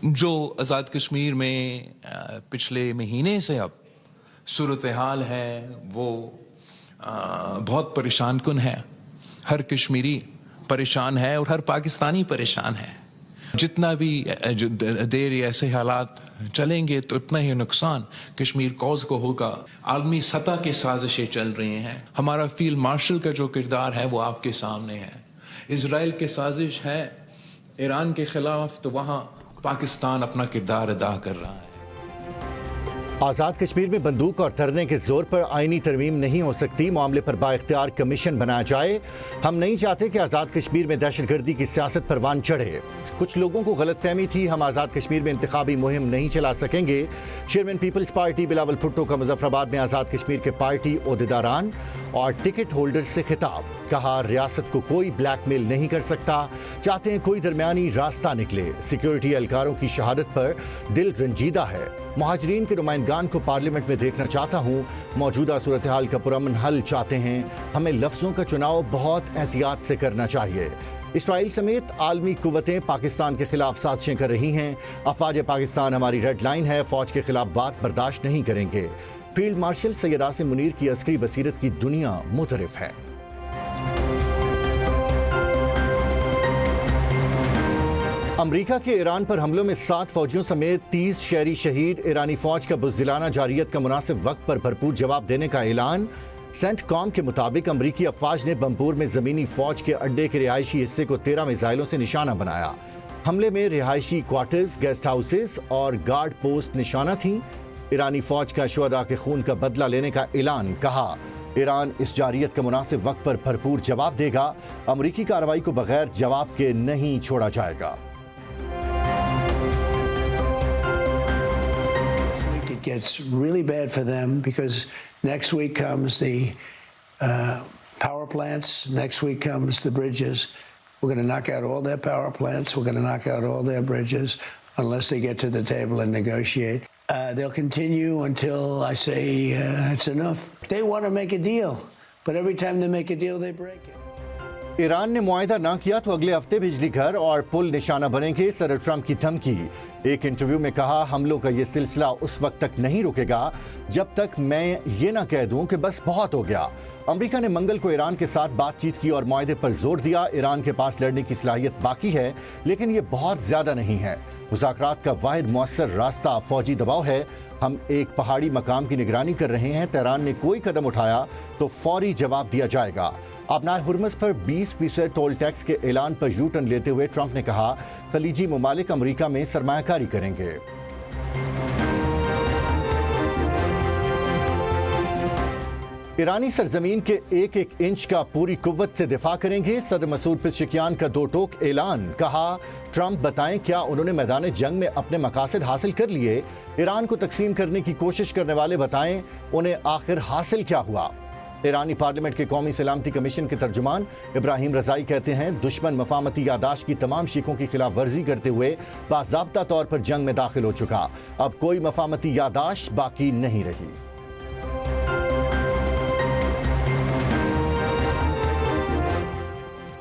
جو آزاد کشمیر میں پچھلے مہینے سے اب صورتحال ہے وہ بہت پریشان کن ہے. ہر کشمیری پریشان ہے اور ہر پاکستانی پریشان ہے. جتنا بھی دیر ایسے حالات چلیں گے تو اتنا ہی نقصان کشمیر کوز کو ہوگا. عالمی سطح کی سازشیں چل رہی ہیں. ہمارا فیلڈ مارشل کا جو کردار ہے وہ آپ کے سامنے ہے. اسرائیل کی سازش ہے ایران کے خلاف تو وہاں پاکستان اپنا کردار ادا کر رہا ہے. آزاد کشمیر میں بندوق اور دھرنے کے زور پر آئینی ترمیم نہیں ہو سکتی. معاملے پر بااختیار کمیشن بنایا جائے. ہم نہیں چاہتے کہ آزاد کشمیر میں دہشت گردی کی سیاست پروان چڑھے. کچھ لوگوں کو غلط فہمی تھی ہم آزاد کشمیر میں انتخابی مہم نہیں چلا سکیں گے. چیئرمین پیپلز پارٹی بلاول بھٹو کا مظفر آباد میں آزاد کشمیر کے پارٹی عہدیداران اور ٹکٹ ہولڈر سے خطاب. کہا ریاست کو کوئی بلیک میل نہیں کر سکتا. چاہتے ہیں کوئی درمیانی راستہ نکلے. سیکیورٹی اہلکاروں کی شہادت پر دل رنجیدہ ہے. مہاجرین کے نمائندگان کو پارلیمنٹ میں دیکھنا چاہتا ہوں. موجودہ صورتحال کا پرامن حل چاہتے ہیں. ہمیں لفظوں کا چناؤ بہت احتیاط سے کرنا چاہیے. اسرائیل سمیت عالمی قوتیں پاکستان کے خلاف سازشیں کر رہی ہیں. افواج پاکستان ہماری ریڈ لائن ہے. فوج کے خلاف بات برداشت نہیں کریں گے. فیلڈ مارشل سید عاصم منیر کی عسکری بصیرت کی دنیا متعارف ہے. امریکہ کے ایران پر حملوں میں 7 فوجیوں سمیت 30 شہری شہید. ایرانی فوج کا بزدلانہ جارحیت کا مناسب وقت پر بھرپور جواب دینے کا اعلان. سینٹ کام کے مطابق امریکی افواج نے بمپور میں زمینی فوج کے اڈے کے رہائشی حصے کو 13 میزائلوں سے نشانہ بنایا. حملے میں رہائشی کوارٹرز، گیسٹ ہاؤسز اور گارڈ پوسٹ نشانہ تھیں. ایرانی فوج کا شہداء کے خون کا بدلہ لینے کا اعلان. کہا ایران اس جارحیت کا مناسب وقت پر بھرپور جواب دے گا. امریکی کارروائی کو بغیر جواب کے نہیں چھوڑا جائے گا. It gets really bad for them because next week comes the power plants, next week comes the bridges. We're going to knock out all their power plants, we're going to knock out all their bridges unless they get to the table and negotiate. They'll continue until I say it's enough. They want to make a deal, but every time they make a deal, they break it. Iran نے معاہدہ نہ کیا تو اگلے ہفتے بجلی گھر اور پل نشانہ بنیں گے. صدر ٹرمپ کی دھمکی. ایک انٹرویو میں کہا حملوں کا یہ سلسلہ اس وقت تک نہیں رکے گا جب تک میں یہ نہ کہہ دوں کہ بس بہت ہو گیا. امریکہ نے منگل کو ایران کے ساتھ بات چیت کی اور معاہدے پر زور دیا. ایران کے پاس لڑنے کی صلاحیت باقی ہے لیکن یہ بہت زیادہ نہیں ہے. مذاکرات کا واحد مؤثر راستہ فوجی دباؤ ہے. ہم ایک پہاڑی مقام کی نگرانی کر رہے ہیں. تہران نے کوئی قدم اٹھایا تو فوری جواب دیا جائے گا. آبنائے ہرمز پر 20% ٹول ٹیکس کے اعلان پر یو ٹرن لیتے ہوئے ٹرمپ نے کہا خلیجی ممالک امریکہ میں سرمایہ کاری کریں گے. ایرانی سرزمین کے ایک ایک انچ کا پوری قوت سے دفاع کریں گے. صدر مسعود پزشکیان کا 2 ٹوک اعلان. کہا ٹرمپ بتائیں کیا انہوں نے میدان جنگ میں اپنے مقاصد حاصل کر لیے. ایران کو تقسیم کرنے کی کوشش کرنے والے بتائیں انہیں آخر حاصل کیا ہوا. ایرانی پارلیمنٹ کے قومی سلامتی کمیشن کے ترجمان ابراہیم رضائی کہتے ہیں دشمن مفاہمتی یادداشت کی تمام شیخوں کی خلاف ورزی کرتے ہوئے باضابطہ طور پر جنگ میں داخل ہو چکا. اب کوئی مفاہمتی یادداشت باقی نہیں رہی.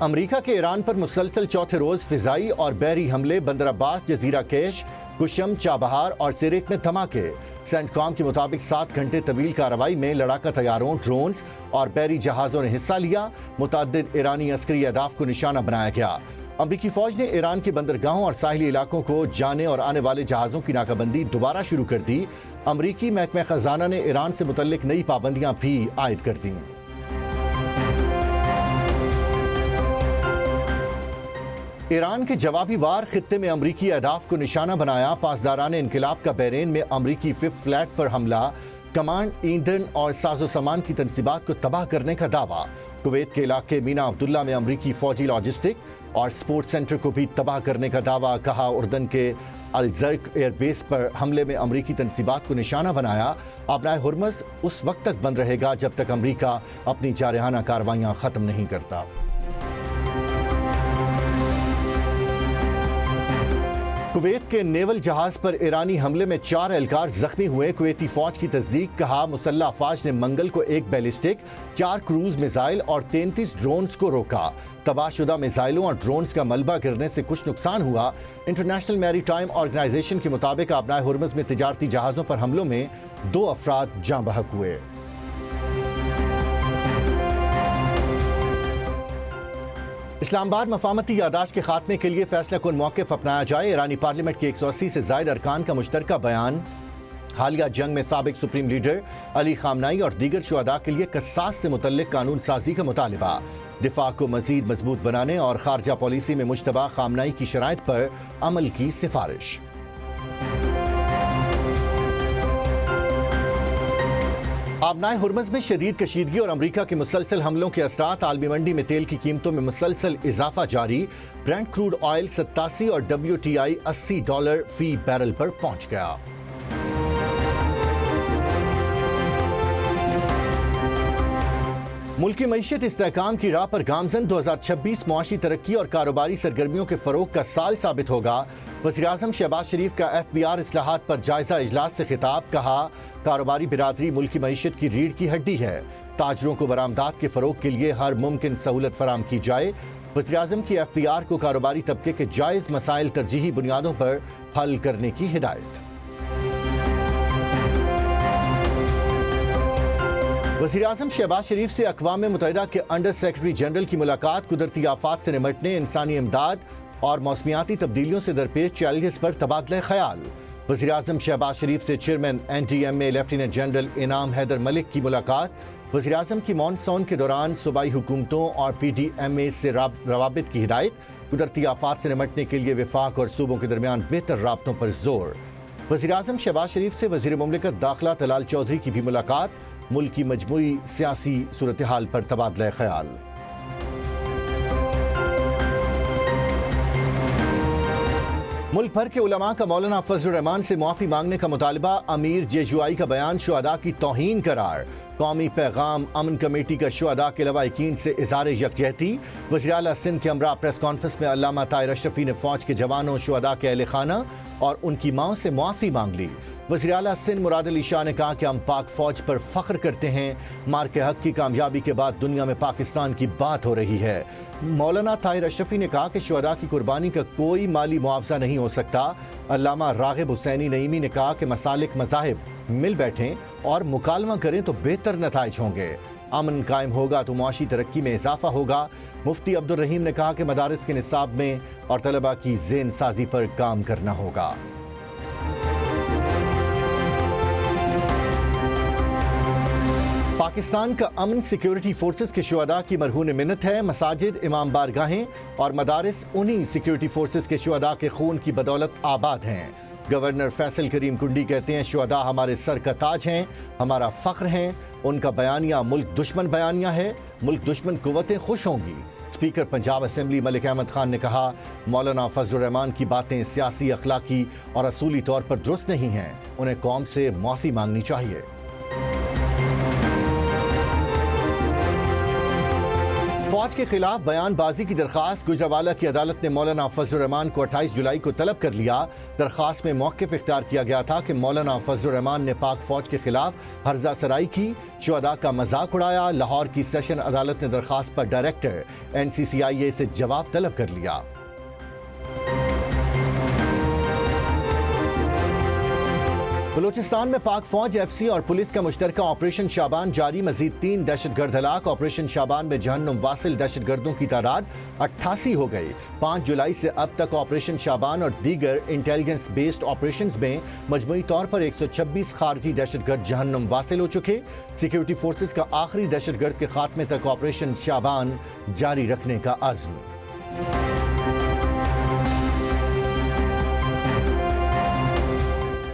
امریکہ کے ایران پر مسلسل چوتھے روز فضائی اور بحری حملے. بندر عباس، جزیرہ کیش، کشم، چابہار اور سیریک میں دھماکے. سینٹ کام کے مطابق 7 گھنٹے طویل کارروائی میں لڑاکا طیاروں، ڈرونز اور بحری جہازوں نے حصہ لیا. متعدد ایرانی عسکری اہداف کو نشانہ بنایا گیا. امریکی فوج نے ایران کی بندرگاہوں اور ساحلی علاقوں کو جانے اور آنے والے جہازوں کی ناکہ بندی دوبارہ شروع کر دی. امریکی محکمہ خزانہ نے ایران سے متعلق نئی پابندیاں بھی عائد کر دیں. ایران کے جوابی وار خطے میں امریکی اہداف کو نشانہ بنایا. پاسداران انقلاب کا بحرین میں امریکی 5th فلیٹ پر حملہ. کمانڈ ایندھن اور ساز و سامان کی تنصیبات کو تباہ کرنے کا دعویٰ. کویت کے علاقے مینا عبداللہ میں امریکی فوجی لاجسٹک اور سپورٹ سینٹر کو بھی تباہ کرنے کا دعویٰ. کہا اردن کے الزرق ایئر بیس پر حملے میں امریکی تنصیبات کو نشانہ بنایا. آبنائے ہرمز اس وقت تک بند رہے گا جب تک امریکہ اپنی جارحانہ کارروائیاں ختم نہیں کرتا. کویت کے نیول جہاز پر ایرانی حملے میں 4 اہلکار زخمی ہوئے. کویتی فوج کی تصدیق. کہا مسلح افواج نے منگل کو 1 بیلسٹک، 4 کروز میزائل اور 33 ڈرونز کو روکا. تباہ شدہ میزائلوں اور ڈرونز کا ملبہ گرنے سے کچھ نقصان ہوا. انٹرنیشنل میری ٹائم آرگنائزیشن کے مطابق آبنائے ہرمز میں تجارتی جہازوں پر حملوں میں 2 افراد جاں بحق ہوئے. اسلام آباد مفاہمتی یادداشت کے خاتمے کے لیے فیصلہ کن موقف اپنایا جائے. ایرانی پارلیمنٹ کے 180 سے زائد ارکان کا مشترکہ بیان. حالیہ جنگ میں سابق سپریم لیڈر علی خامنائی اور دیگر شہداء کے لیے قصاص سے متعلق قانون سازی کا مطالبہ. دفاع کو مزید مضبوط بنانے اور خارجہ پالیسی میں مشتبہ خامنائی کی شرائط پر عمل کی سفارش. آبنائے ہرمز میں شدید کشیدگی اور امریکہ کے مسلسل حملوں کے اثرات. عالمی منڈی میں تیل کی قیمتوں میں مسلسل اضافہ جاری. برینٹ کروڈ آئل 87 اور WTI $80 فی بیرل پر پہنچ گیا. ملکی معیشت استحکام کی راہ پر گامزن. 2026 معاشی ترقی اور کاروباری سرگرمیوں کے فروغ کا سال ثابت ہوگا. وزیراعظم شہباز شریف کا FBR اصلاحات پر جائزہ اجلاس سے خطاب. کہا کاروباری برادری ملکی معیشت کی ریڑھ کی ہڈی ہے. تاجروں کو برآمدات کے فروغ کے لیے ہر ممکن سہولت فراہم کی جائے. وزیراعظم کی FBR کو کاروباری طبقے کے جائز مسائل ترجیحی بنیادوں پر حل کرنے کی ہدایت. وزیراعظم شہباز شریف سے اقوام متحدہ کے انڈر سیکرٹری جنرل کی ملاقات. قدرتی آفات سے نمٹنے، انسانی امداد اور موسمیاتی تبدیلیوں سے درپیش چیلنجز پر تبادلہ خیال. وزیراعظم شہباز شریف سے چیئرمین NDMA لیفٹیننٹ جنرل انعام حیدر ملک کی ملاقات. وزیراعظم کی مانسون کے دوران صوبائی حکومتوں اور PDMA سے روابط کی ہدایت. قدرتی آفات سے نمٹنے کے لیے وفاق اور صوبوں کے درمیان بہتر رابطوں پر زور. وزیراعظم شہباز شریف سے وزیر مملکت داخلہ طلال چودھری کی بھی ملاقات. ملک کی مجموعی سیاسی صورتحال پر تبادلہ خیال. ملک بھر کے علماء کا مولانا فضل الرحمان سے معافی مانگنے کا مطالبہ. امیر JUI کا بیان شہداء کی توہین قرار. قومی پیغام امن کمیٹی کا شہداء کے لواحقین سے اظہار یکجہتی. وزیراعلیٰ سندھ کے ہمراہ پریس کانفرنس میں علامہ طاہر اشرفی نے فوج کے جوانوں، شہداء کے اہل خانہ اور ان کی ماؤں سے معافی مانگ لی. وزیراعلیٰ سندھ مراد علی شاہ نے کہا کہ ہم پاک فوج پر فخر کرتے ہیں. مارکے حق کی کامیابی کے بعد دنیا میں پاکستان کی بات ہو رہی ہے. مولانا طاہر اشرفی نے کہا کہ شہداء کی قربانی کا کوئی مالی معاوضہ نہیں ہو سکتا. علامہ راغب حسینی نعیمی نے کہا کہ مسالک مذاہب مل بیٹھیں اور مکالمہ کریں تو بہتر نتائج ہوں گے. امن قائم ہوگا تو معاشی ترقی میں اضافہ ہوگا. مفتی عبدالرحیم نے کہا کہ مدارس کے نصاب میں اور طلباء کی ذہن سازی پر کام کرنا ہوگا. پاکستان کا امن سیکیورٹی فورسز کے شہداء کی مرہون منت ہے. مساجد، امام بارگاہیں اور مدارس انہی سیکیورٹی فورسز کے شہداء کے خون کی بدولت آباد ہیں. گورنر فیصل کریم کنڈی کہتے ہیں شہداء ہمارے سر کا تاج ہیں، ہمارا فخر ہیں. ان کا بیانیہ ملک دشمن بیانیہ ہے. ملک دشمن قوتیں خوش ہوں گی. اسپیکر پنجاب اسمبلی ملک احمد خان نے کہا مولانا فضل الرحمان کی باتیں سیاسی، اخلاقی اور اصولی طور پر درست نہیں ہیں. انہیں قوم سے معافی مانگنی چاہیے. فوج کے خلاف بیان بازی کی درخواست. گجرانوالہ کی عدالت نے مولانا فضل الرحمان کو 28 جولائی کو طلب کر لیا. درخواست میں موقف اختیار کیا گیا تھا کہ مولانا فضل الرحمان نے پاک فوج کے خلاف ہرزہ سرائی کی، شہداء کا مذاق اڑایا. لاہور کی سیشن عدالت نے درخواست پر ڈائریکٹر NCCIA سے جواب طلب کر لیا. بلوچستان میں پاک فوج، FCA اور پولیس کا مشترکہ آپریشن شابان جاری. مزید 3 دہشت گرد ہلاک. آپریشن شابان میں جہنم واصل دہشت گردوں کی تعداد 88 ہو گئی. 5 جولائی سے اب تک آپریشن شابان اور دیگر انٹیلیجنس بیسڈ آپریشنز میں مجموعی طور پر 126 خارجی دہشت گرد جہنم واصل ہو چکے. سیکیورٹی فورسز کا آخری دہشت گرد کے خاتمے تک آپریشن شابان جاری رکھنے کا عزم.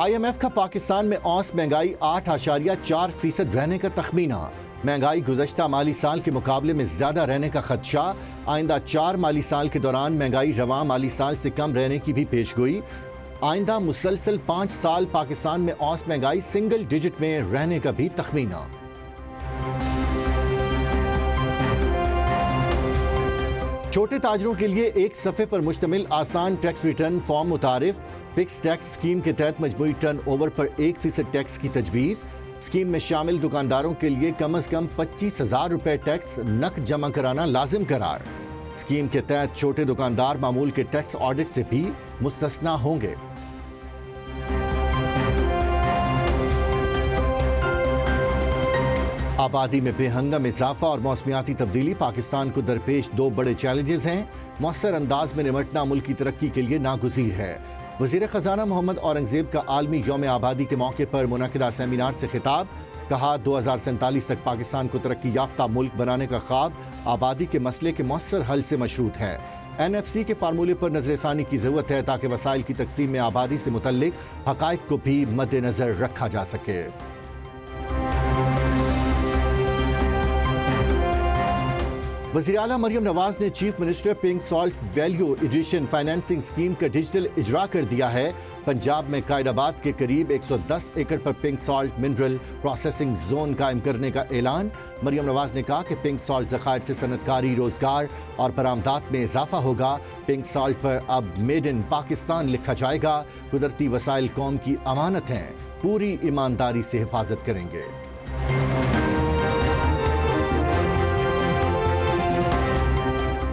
IMF کا پاکستان میں اوسط مہنگائی 8.4% رہنے کا تخمینہ. مہنگائی گزشتہ مالی سال کے مقابلے میں زیادہ رہنے کا خدشہ. آئندہ 4 مالی سال کے دوران مہنگائی رواں مالی سال سے کم رہنے کی بھی پیشگوئی. آئندہ مسلسل 5 سال پاکستان میں اوسط مہنگائی سنگل ڈیجٹ میں رہنے کا بھی تخمینہ. چھوٹے تاجروں کے لیے ایک صفحے پر مشتمل آسان ٹیکس ریٹرن فارم متعارف. فکس ٹیکس اسکیم کے تحت مجموعی ٹرن اوور پر 1% ٹیکس کی تجویز. اسکیم میں شامل دکانداروں کے لیے کم از کم 25,000 روپے ٹیکس نقد جمع کرانا لازم قرار. اسکیم کے تحت چھوٹے دکاندار معمول کے ٹیکس آڈٹ سے بھی مستثنی ہوں گے. آبادی میں بے ہنگم اضافہ اور موسمیاتی تبدیلی پاکستان کو درپیش 2 بڑے چیلنجز ہیں. مؤثر انداز میں نمٹنا ملک کی ترقی کے لیے ناگزیر ہے. وزیر خزانہ محمد اورنگزیب کا عالمی یوم آبادی کے موقع پر منعقدہ سیمینار سے خطاب. کہا 2047 تک پاکستان کو ترقی یافتہ ملک بنانے کا خواب آبادی کے مسئلے کے مؤثر حل سے مشروط ہے. NFC کے فارمولے پر نظر ثانی کی ضرورت ہے تاکہ وسائل کی تقسیم میں آبادی سے متعلق حقائق کو بھی مد نظر رکھا جا سکے. وزیر اعلیٰ مریم نواز نے chief minister pink salt value addition financing scheme کا ڈیجیٹل اجرا کر دیا ہے. پنجاب میں قائد آباد کے قریب 110 ایکڑ پر pink salt mineral processing zone قائم کرنے کا اعلان. مریم نواز نے کہا کہ پنک سالٹ ذخائر سے صنعت کاری، روزگار اور برآمدات میں اضافہ ہوگا. پنک سالٹ پر اب میڈ ان پاکستان لکھا جائے گا. قدرتی وسائل قوم کی امانت ہیں، پوری ایمانداری سے حفاظت کریں گے.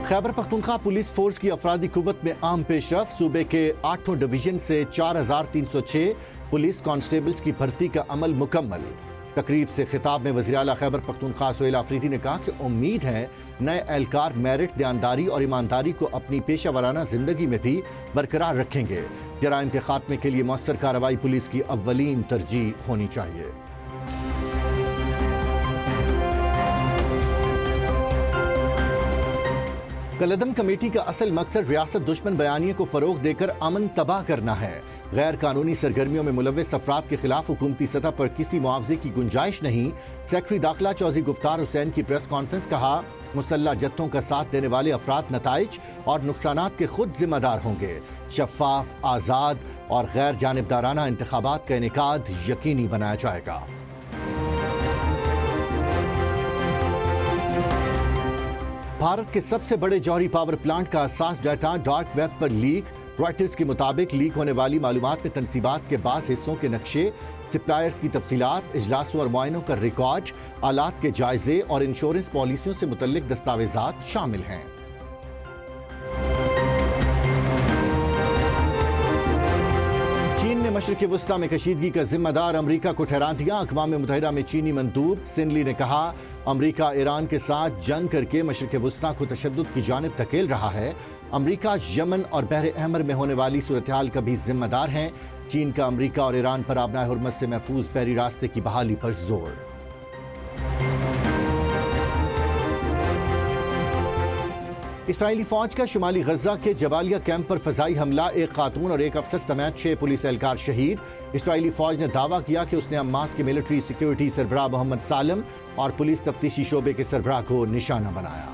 خیبر پختونخوا پولیس فورس کی افرادی قوت میں عام پیش رفت. صوبے کے 8 ڈویژن سے 4,306 پولیس کانسٹیبلز کی بھرتی کا عمل مکمل. تقریب سے خطاب میں وزیر اعلیٰ خیبر پختونخوا سہیل آفریدی نے کہا کہ امید ہے نئے اہلکار میرٹ، دیانتداری اور ایمانداری کو اپنی پیشہ ورانہ زندگی میں بھی برقرار رکھیں گے. جرائم کے خاتمے کے لیے مؤثر کارروائی پولیس کی اولین ترجیح ہونی چاہیے. کالعدم کمیٹی کا اصل مقصد ریاست دشمن بیانیے کو فروغ دے کر امن تباہ کرنا ہے. غیر قانونی سرگرمیوں میں ملوث افراد کے خلاف حکومتی سطح پر کسی معاوضے کی گنجائش نہیں. سیکرٹری داخلہ چودھری گفتار حسین کی پریس کانفرنس. کہا مسلح جتھوں کا ساتھ دینے والے افراد نتائج اور نقصانات کے خود ذمہ دار ہوں گے. شفاف، آزاد اور غیر جانبدارانہ انتخابات کا انعقاد یقینی بنایا جائے گا. بھارت کے سب سے بڑے جوہری پاور پلانٹ کا حساس ڈیٹا ڈارک ویب پر لیک. رائٹرز کے مطابق لیک ہونے والی معلومات میں تنصیبات کے بعض حصوں کے نقشے، سپلائرز کی تفصیلات، اجلاسوں اور معائنوں کا ریکارڈ، آلات کے جائزے اور انشورنس پالیسیوں سے متعلق دستاویزات شامل ہیں. چین نے مشرق وسطیٰ میں کشیدگی کا ذمہ دار امریکہ کو ٹھہرا دیا. اقوام متحدہ میں چینی مندوب سنلی نے کہا امریکہ ایران کے ساتھ جنگ کر کے مشرق وسطیٰ کو تشدد کی جانب دھکیل رہا ہے. امریکہ یمن اور بحر احمر میں ہونے والی صورتحال کا بھی ذمہ دار ہے. چین کا امریکہ اور ایران پر آبنائے حرمت سے محفوظ بحری راستے کی بحالی پر زور. اسرائیلی فوج کا شمالی غزہ کے جبالیہ کیمپ پر فضائی حملہ. ایک خاتون اور ایک افسر سمیت 6 پولیس اہلکار شہید. اسرائیلی فوج نے دعویٰ کیا کہ اس نے حماس کے ملٹری سیکیورٹی سربراہ محمد سالم اور پولیس تفتیشی شعبے کے سربراہ کو نشانہ بنایا.